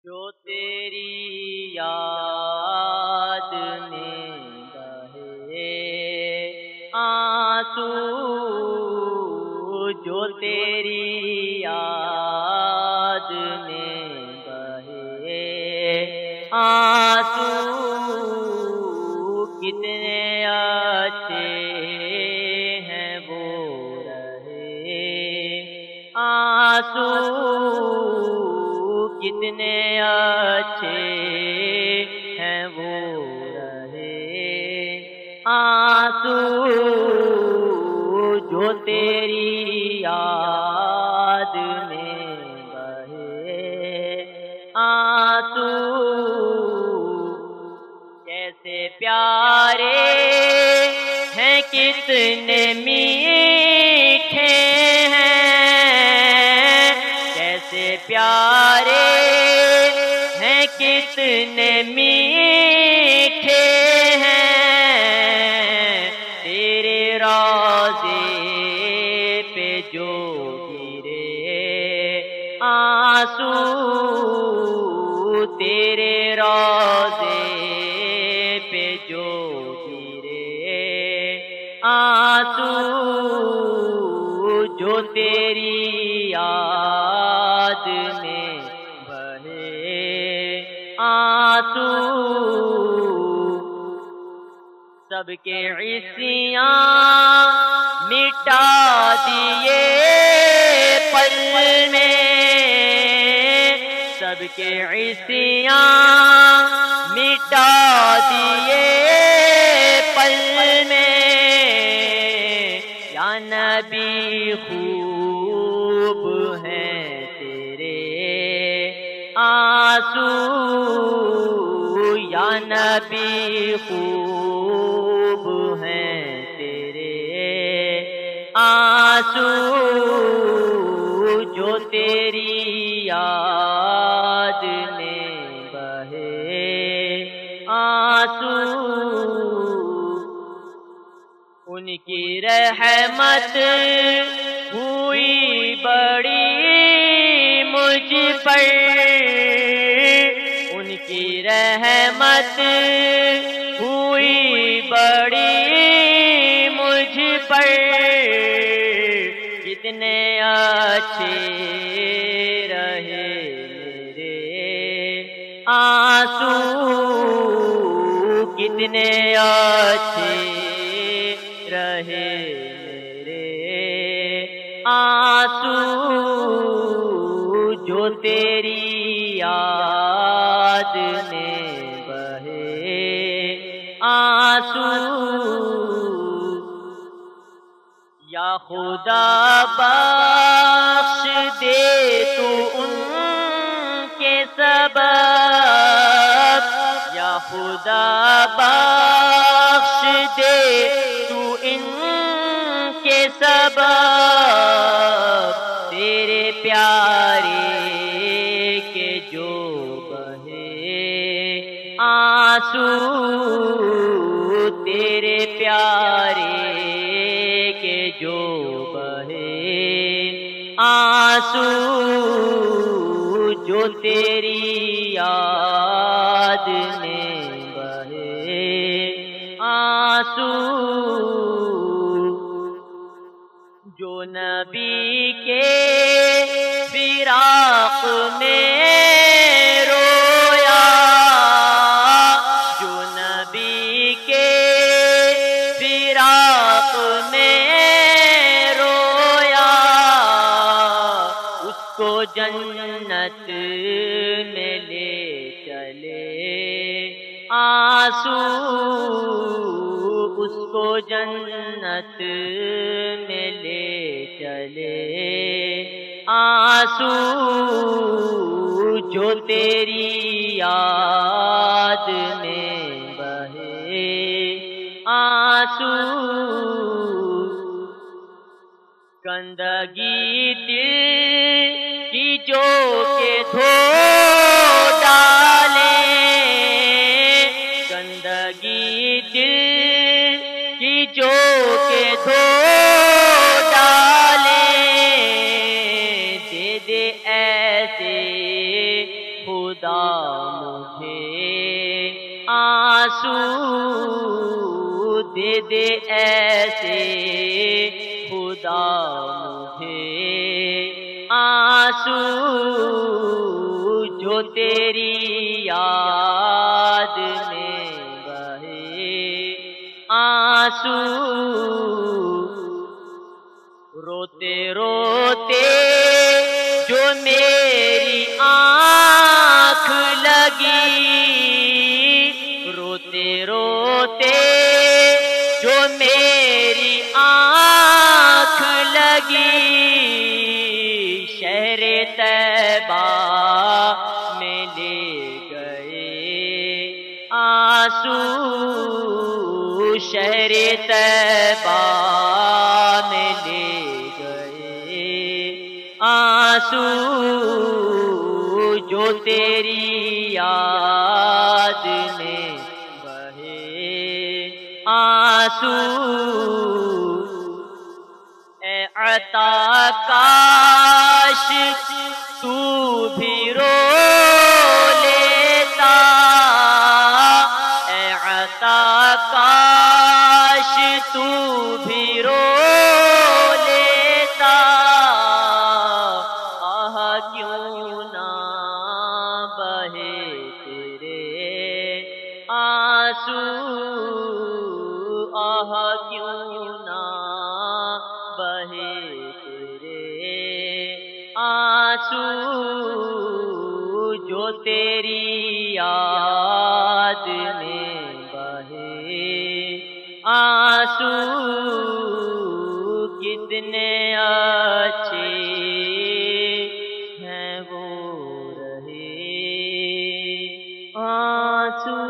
جو تیری یاد میں بہے آنسو، جو تیری یاد میں بہے آنسو، کتنے اچھے ہیں وہ رہے آنسو، کتنے اچھے ہیں وہ رہے آنسو، جو تیری یاد میں بہے آنسو، کیسے پیارے ہیں کتنے میٹھے ہیں، کیسے پیارے ہیں کتنے میٹھے ہیں، تیرے روضے پہ جو گرے آنسو، تیرے روضے پہ جو گرے آنسو، جو تیری یاد میں بہے آنسو، سب کے عصیاں مٹا دیے پل میں، سب کے عصیاں مٹا دیے پل میں، یا نبی خوب ہیں تیرے آنسو، یا نبی خوب ہیں تیرے آنسو، جو تیری یاد میں بہے آنسو، ان کی رحمت ہوئی بڑی مجھ پر، ان کی رحمت ہوئی بڑی مجھ پر، کتنے اچھے رہے میرے آنسو، کتنے اچھے رہے میرے آنسو، جو تیری یاد میں بہے آنسو، یا خدا بخش دے تو ان کے سبب، یا خدا بخش دے تو ان کے سبب، تیرے پیارے کے جو بہے آنسو، تیرے پیارے کے جو بہے آنسو، جو تیری یاد میں بہے آنسو، جو نبی کے فراق میں رویا، جو نبی کے فراق میں رویا، اس کو جنت میں لے چلے آنسو، اس کو جنت میں لے چلے آنسو، جو تیری یاد میں بہے آنسو، گندگی دل کی جو کہ دھو ڈالے، گندگی دل کی جو کہ دھو ڈالے، دے دے ایسے خدا خدا مجھے آنسو دے دے ایسے، خدا مجھے آنسو جو تیری یاد میں بہے، آنسو روتے روتے جو میری آنکھ لگی، روتے روتے جو میری آنکھ لگی، شہر طیبہ میں لے گئے آنسو، شہر طیبہ میں لے گئے آنسو جو تیری یاد میں بہے، آنسو اے عطا کاش تو بھی رو لیتا، اے عطا کاش تو بھی رو لیتا، آہ کیوں نہ بہے تیرے آنسو، آہ کیوں نہ بہے تیرے آنسو جو تیری یاد میں بہے، آنسو کتنے اچھے ہیں وہ رہے آنسو۔